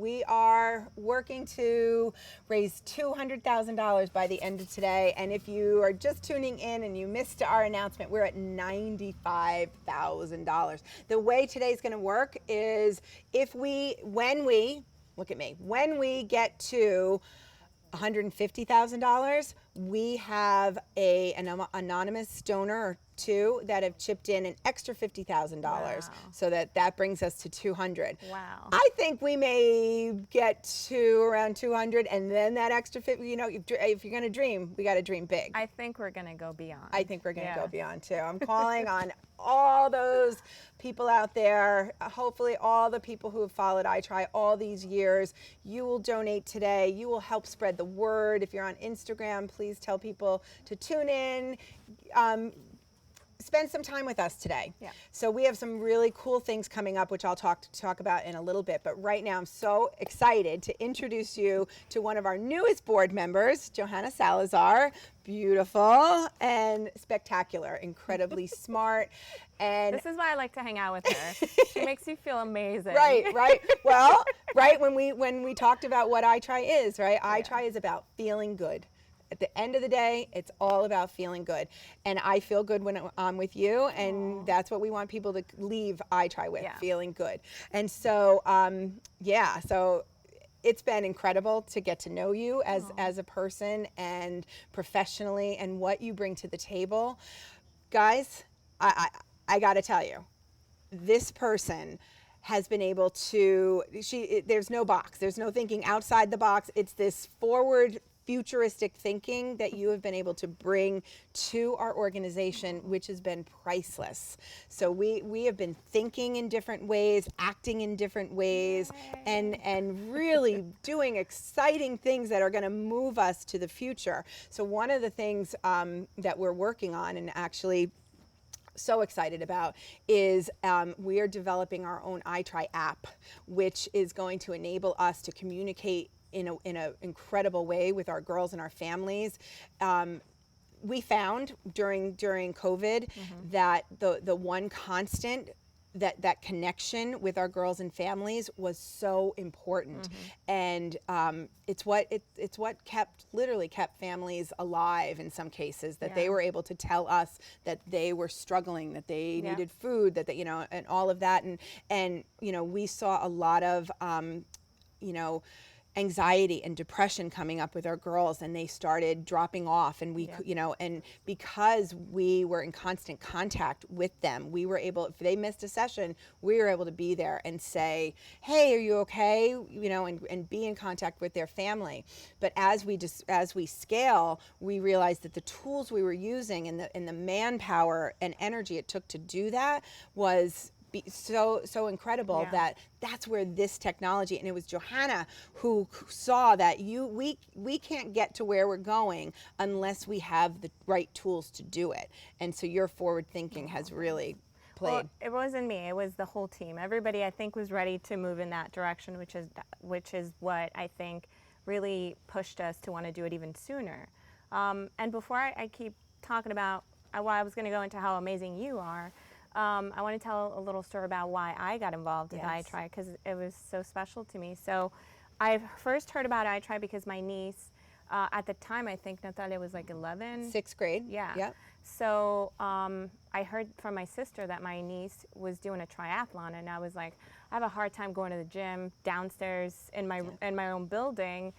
we are working to raise $200,000 by the end of today. And if you are just tuning in and you missed our announcement, we're at $95,000. The way today's going to work is when we get to $150,000, we have an anonymous donor or two that have chipped in an extra $50,000. Wow. So that brings us to 200. Wow. I think we may get to around 200, and then that extra 50, if you're going to dream, we got to dream big. I think we're going to go beyond. I think we're going to go beyond too. I'm calling on all those people out there, hopefully all the people who have followed iTry all these years. You will donate today. You will help spread the word. If you're on Instagram, please tell people to tune in. Spend some time with us today. Yeah. So we have some really cool things coming up, which I'll talk about in a little bit. But right now, I'm so excited to introduce you to one of our newest board members, Joanna Salazar. Beautiful and spectacular, incredibly smart. And this is why I like to hang out with her. She makes you feel amazing. Right. Well, right when we talked about what iTry is, right? Yeah. iTry is about feeling good. At the end of the day, it's all about feeling good. And I feel good when I'm with you, and that's what we want people to leave iTry with, feeling good. And so, so it's been incredible to get to know you as a person and professionally and what you bring to the table. Guys, I got to tell you, this person has been able to, there's no box. There's no thinking outside the box. It's this forward futuristic thinking that you have been able to bring to our organization, which has been priceless. So we have been thinking in different ways, acting in different ways, and really doing exciting things that are going to move us to the future. So one of the things that we're working on, and actually so excited about, is we are developing our own iTry app, which is going to enable us to communicate in an incredible way with our girls and our families. We found during COVID that the one constant, that connection with our girls and families was so important, and it's what literally kept families alive in some cases. That they were able to tell us that they were struggling, that they needed food, that they, and all of that, and we saw a lot of anxiety and depression coming up with our girls, and they started dropping off, and and because we were in constant contact with them, we were able, if they missed a session, we were able to be there and say, hey, are you okay? And be in contact with their family. But as we scale, we realized that the tools we were using and the manpower and energy it took to do that was so incredible. That's where this technology, and it was Joanna who saw that we can't get to where we're going unless we have the right tools to do it. And so your forward thinking has really played. Well, it wasn't me, it was the whole team. Everybody, I think, was ready to move in that direction, which is what I think really pushed us to want to do it even sooner. And before I keep talking about why I was going to go into how amazing you are, I want to tell a little story about why I got involved with iTry, because it was so special to me. So I first heard about iTry because my niece, at the time, I think Natalia was like 11. 6th grade. Yeah. Yep. So I heard from my sister that my niece was doing a triathlon, and I was like, I have a hard time going to the gym downstairs in my own building.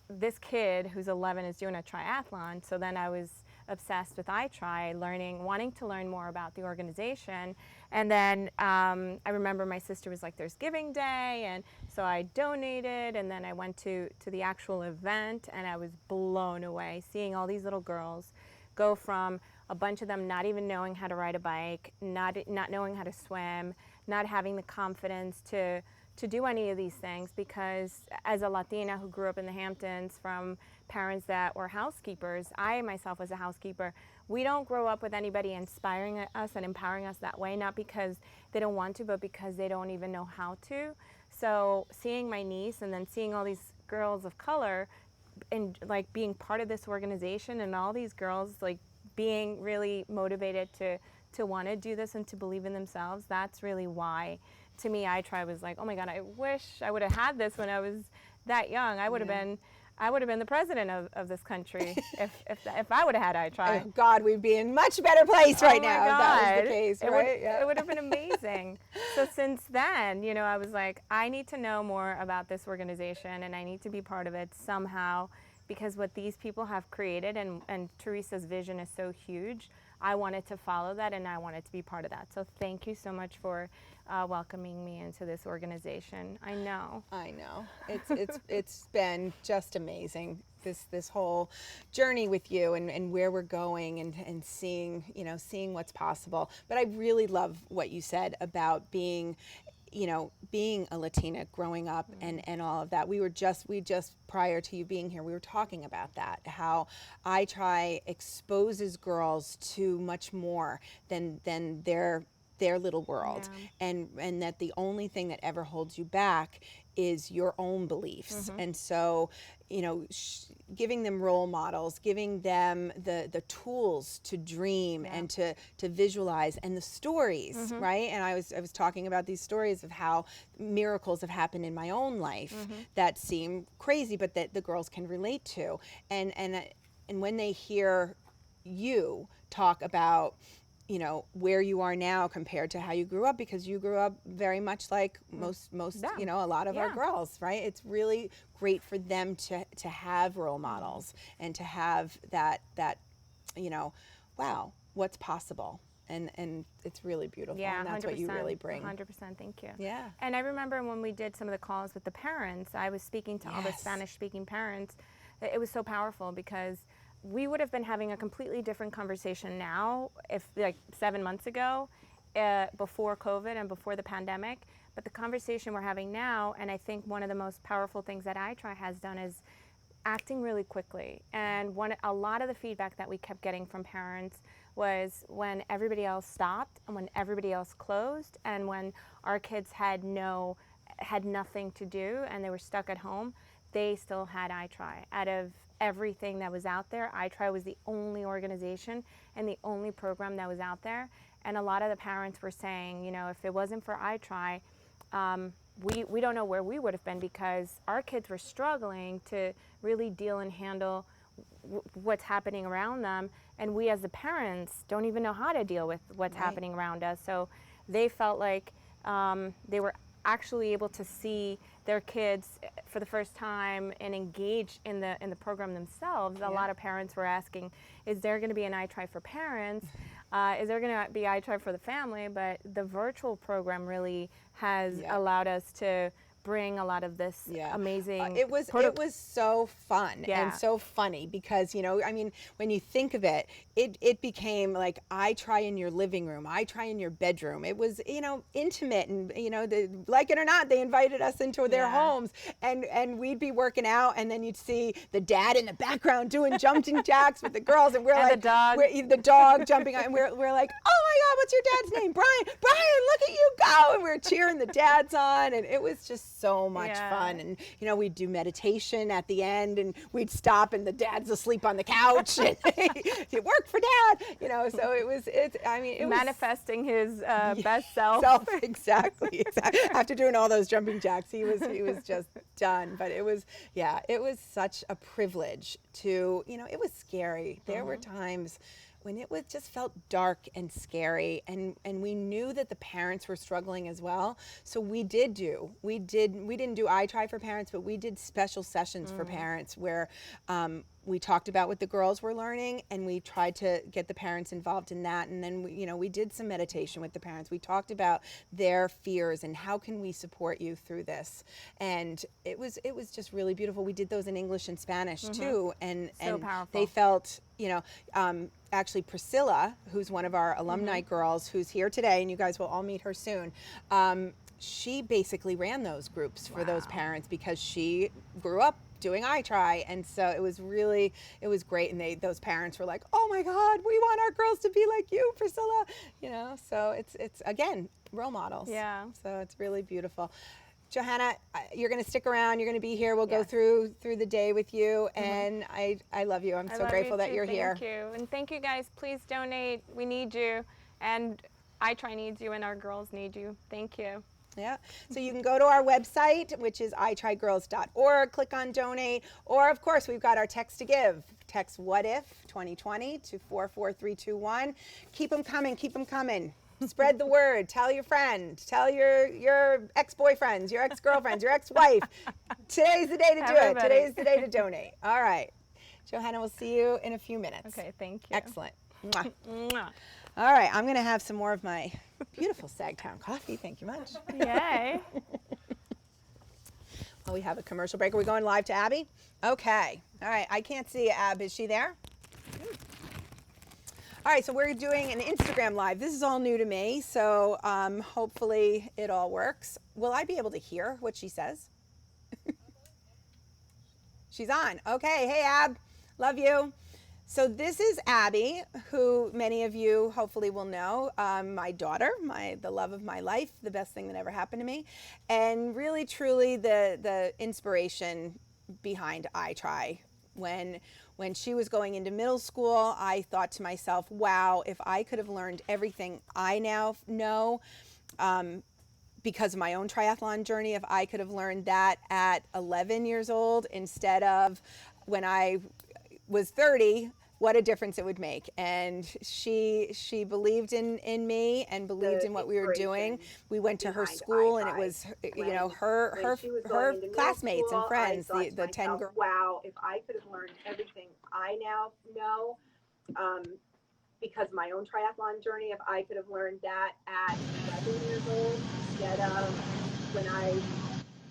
This kid who's 11 is doing a triathlon. So then I was obsessed with iTry, wanting to learn more about the organization. And then I remember my sister was like, there's Giving Day, and so I donated, and then I went to the actual event, and I was blown away seeing all these little girls go from a bunch of them not even knowing how to ride a bike, not knowing how to swim, not having the confidence to do any of these things, because as a Latina who grew up in the Hamptons from parents that were housekeepers, I myself was a housekeeper, we don't grow up with anybody inspiring us and empowering us that way, not because they don't want to, but because they don't even know how to. So seeing my niece and then seeing all these girls of color and like being part of this organization, and all these girls like being really motivated to want to do this and to believe in themselves, that's really why to me, I try was like, oh my God, I wish I would have had this when I was that young. I would have been the president of this country if I would have had I try. Oh God, we'd be in much better place right now if that was the case, it right? It would have been amazing. So since then, you know, I was like, I need to know more about this organization and I need to be part of it somehow, because what these people have created and Teresa's vision is so huge. I wanted to follow that and I wanted to be part of that. So thank you so much for welcoming me into this organization. I know. It's been just amazing, this whole journey with you and where we're going and seeing, you know, seeing what's possible. But I really love what you said about being, you know, being a Latina growing up and all of that. We just prior to you being here, we were talking about that, how I Try exposes girls to much more than their little world, and that the only thing that ever holds you back is your own beliefs. And so, you know, giving them role models, giving them the tools to dream and to visualize, and the stories, right? And I was talking about these stories of how miracles have happened in my own life that seem crazy, but that the girls can relate to. And when they hear you talk about, you know, where you are now compared to how you grew up, because you grew up very much like most you know, a lot of our girls, right? It's really great for them to have role models and to have that you know, wow, what's possible. And it's really beautiful. Yeah, and that's 100%, what you really bring. 100%, thank you. Yeah. And I remember when we did some of the calls with the parents, I was speaking to all the Spanish-speaking parents. It was so powerful because we would have been having a completely different conversation now if like 7 months ago, before COVID and before the pandemic. But the conversation we're having now, and I think one of the most powerful things that I Try has done is acting really quickly. And a lot of the feedback that we kept getting from parents was when everybody else stopped and when everybody else closed and when our kids had nothing to do and they were stuck at home, they still had I Try. Out of everything that was out there, I Try was the only organization and the only program that was out there. And a lot of the parents were saying, you know, if it wasn't for I Try, we don't know where we would have been, because our kids were struggling to really deal and handle what's happening around them, and we as the parents don't even know how to deal with what's happening around us. So they felt like they were actually able to see their kids for the first time and engage in the program themselves. A lot of parents were asking, is there going to be an I Try for parents? Is there going to be I Try for the family? But the virtual program really has allowed us to bring a lot of this amazing it was so fun and so funny, because, you know, I mean, when you think of it, it became like I Try in your living room, I Try in your bedroom. It was, you know, intimate, and, you know, like it or not, they invited us into their homes, and we'd be working out, and then you'd see the dad in the background doing jumping jacks with the girls, and we're and like the dog jumping on, and we're like, oh my God, what's your dad's name? Brian, look at you go. And we're cheering the dads on, and it was just so much fun. And, you know, we'd do meditation at the end, and we'd stop, and the dad's asleep on the couch, and it worked for dad, you know. So it was manifesting his best self. Exactly. After doing all those jumping jacks, he was just done. But it was such a privilege to, you know, it was scary. There were times when it just felt dark and scary, and we knew that the parents were struggling as well. So we didn't do I Try for parents, but we did special sessions for parents where we talked about what the girls were learning, and we tried to get the parents involved in that. And then we did some meditation with the parents. We talked about their fears and how can we support you through this. And it was just really beautiful. We did those in English and Spanish too, and powerful. They felt, you know, actually Priscilla, who's one of our alumni girls, who's here today, and you guys will all meet her soon. She basically ran those groups for those parents because she grew up doing I Try, and so it was great. And those parents were like, oh my God, we want our girls to be like you, Priscilla, you know. So it's again, role models. Yeah. So it's really beautiful. Johanna, you're going to stick around. You're going to be here. We'll go through the day with you, and I love you. I'm so grateful that you're here. Thank you, and thank you guys. Please donate. We need you, and I Try needs you, and our girls need you. Thank you. Yeah. So you can go to our website, which is itrygirls.org, click on donate, or of course, we've got our text to give. Text what if 2020 to 44321. Keep them coming, keep them coming. Spread the word. Tell your friend. Tell your ex-boyfriends, your ex-girlfriends, your ex-wife. Today's the day to do it. Today's the day to donate. All right. Johanna, we'll see you in a few minutes. Okay, thank you. Excellent. Mwah. Mwah. All right, I'm going to have some more of my beautiful Sagtown coffee. Thank you much. Yay. Well, we have a commercial break. Are we going live to Abby? Okay. All right, I can't see Ab. Is she there? All right, so we're doing an Instagram live. This is all new to me, so hopefully it all works. Will I be able to hear what she says? She's on. Okay. Hey, Ab. Love you. So this is Abby, who many of you hopefully will know, my daughter, the love of my life, the best thing that ever happened to me, and really, truly the inspiration behind iTry. When she was going into middle school, I thought to myself, wow, if I could have learned everything I now know, because of my own triathlon journey, if I could have learned that at 11 years old instead of when I was 30, what a difference it would make. And she believed in me and believed in what we were doing. We went to her school, and it was, you know, her classmates and friends, the 10 girls. Wow, if I could have learned everything I now know, because of my own triathlon journey, if I could have learned that at 11 years old instead of when I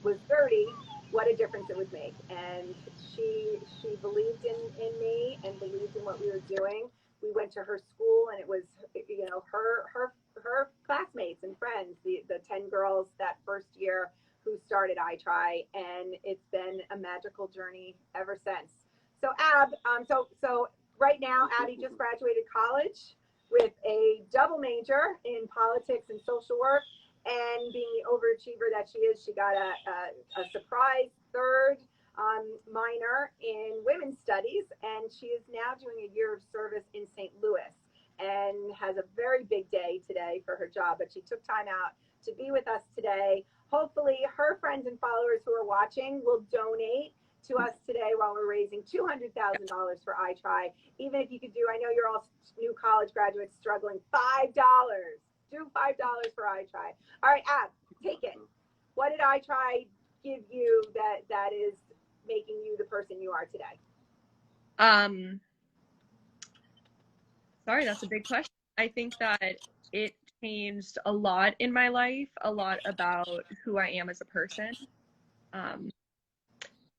was 30, what a difference it would make. And she believed in me and believed in what we were doing. We went to her school, and it was, you know, her classmates and friends, the 10 girls that first year who started iTry, and it's been a magical journey ever since. So Ab, so right now Abby just graduated college with a double major in politics and social work. And being the overachiever that she is, she got a surprise third minor in women's studies, and she is now doing a year of service in St. Louis and has a very big day today for her job. But she took time out to be with us today. Hopefully her friends and followers who are watching will donate to us today while we're raising $200,000 for iTry. Even if you could do, I know you're all new college graduates struggling, $5. Do $5 for iTry. All right, Ab, take it. What did iTry give you that is making you the person you are today? Sorry, that's a big question. I think that it changed a lot in my life, a lot about who I am as a person.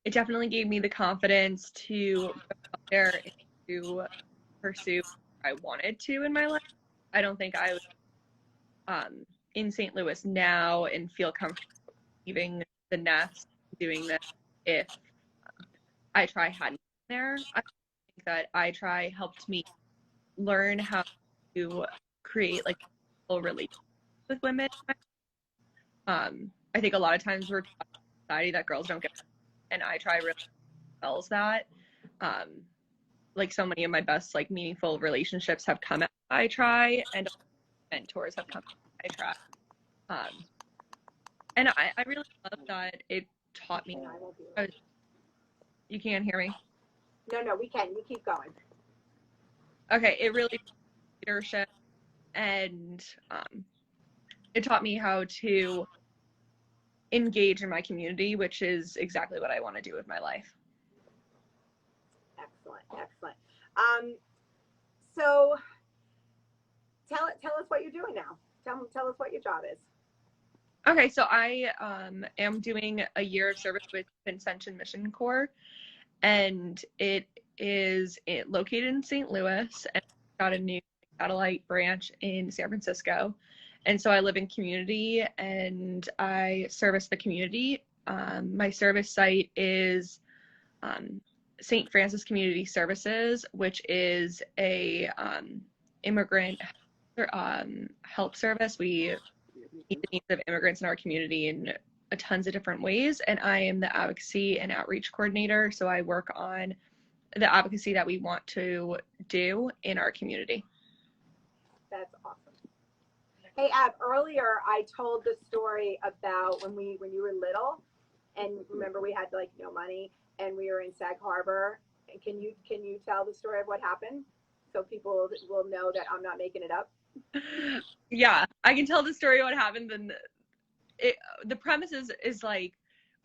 It definitely gave me the confidence to go out there and to pursue what I wanted to in my life. I don't think I was in St. Louis now and feel comfortable leaving the nest doing this if iTry hadn't been there. I think that iTry helped me learn how to create like a relationship with women. I think a lot of times we're taught in society that girls don't get, and iTry really spells that. Like so many of my best like meaningful relationships have come at iTry, and mentors have come at iTry. And I really love that it taught me. You can't hear me? No, we can. You keep going. Okay, it really leadership, and it taught me how to engage in my community, which is exactly what I want to do with my life. Excellent. So tell us what you're doing now. Tell us what your job is. Okay, so I am doing a year of service with Ascension Mission Corps, and it is located in St. Louis, and got a new satellite branch in San Francisco. And so I live in community, and I service the community. My service site is St. Francis Community Services, which is a immigrant help service. We meet the needs of immigrants in our community in tons of different ways, and I am the advocacy and outreach coordinator, so I work on the advocacy that we want to do in our community. That's awesome. Hey, Ab, earlier I told the story about when you were little, and remember we had like no money, and we were in Sag Harbor. And can you tell the story of what happened so people will know that I'm not making it up? Yeah, I can tell the story what happened. And the premise is like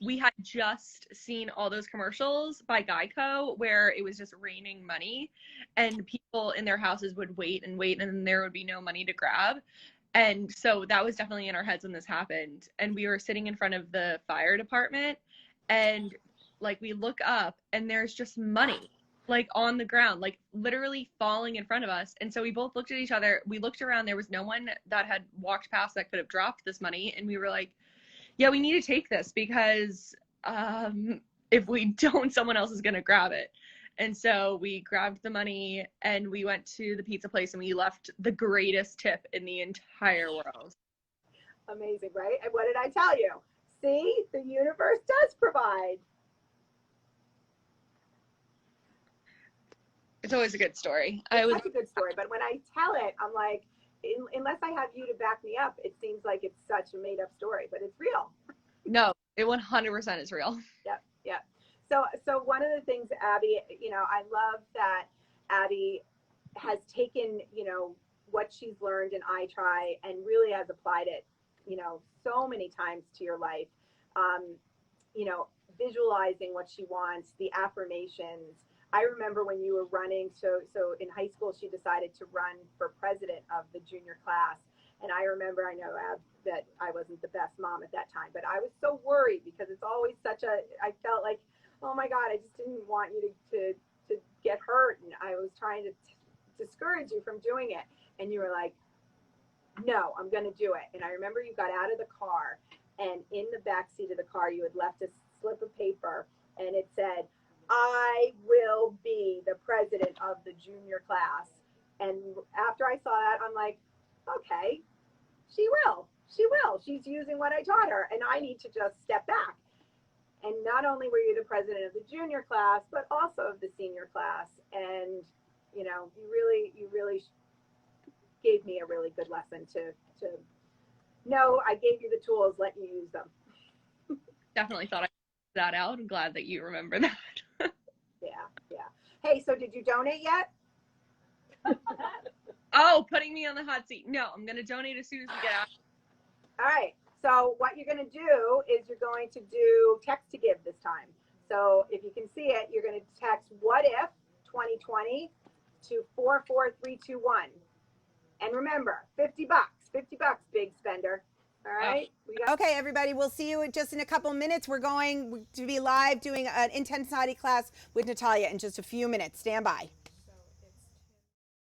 we had just seen all those commercials by Geico where it was just raining money, and people in their houses would wait and wait, and then there would be no money to grab. And so that was definitely in our heads when this happened. And we were sitting in front of the fire department, and like we look up and there's just money like on the ground, like literally falling in front of us. And so we both looked at each other. We looked around. There was no one that had walked past that could have dropped this money. And we were like, yeah, we need to take this because if we don't, someone else is going to grab it. And so we grabbed the money and we went to the pizza place and we left the greatest tip in the entire world. Amazing, right? And what did I tell you? See, the universe does provide. It's always a good story. It's such a good story, but when I tell it, I'm like, unless I have you to back me up, it seems like it's such a made up story, but it's real. No, it 100% is real. Yep, yep. So one of the things, Abby, I love that Abby has taken, what she's learned in iTry and really has applied it, so many times to your life. Visualizing what she wants, the affirmations. I remember when you were running, so in high school, she decided to run for president of the junior class. And I remember, I know, Ab, that I wasn't the best mom at that time, but I was so worried because it's always I felt like, oh my God, I just didn't want you to get hurt. And I was trying to discourage you from doing it. And you were like, no, I'm going to do it. And I remember you got out of the car, and in the back seat of the car, you had left a slip of paper, and it said, I will be the president of the junior class. And after I saw that, I'm like, okay, she will. She will. She's using what I taught her, and I need to just step back. And not only were you the president of the junior class, but also of the senior class. And, you really gave me a really good lesson to know I gave you the tools, let you use them. Definitely thought I figured that out. I'm glad that you remember that. Yeah. Hey, so did you donate yet? Oh, putting me on the hot seat. No, I'm going to donate as soon as we get out. All right. So what you're going to do is you're going to do text to give this time. So if you can see it, you're going to text what if 2020 to 44321. And remember, $50, big spender. All right. Okay, everybody, we'll see you just in a couple minutes. We're going to be live doing an intensity class with Natalia in just a few minutes. Stand by.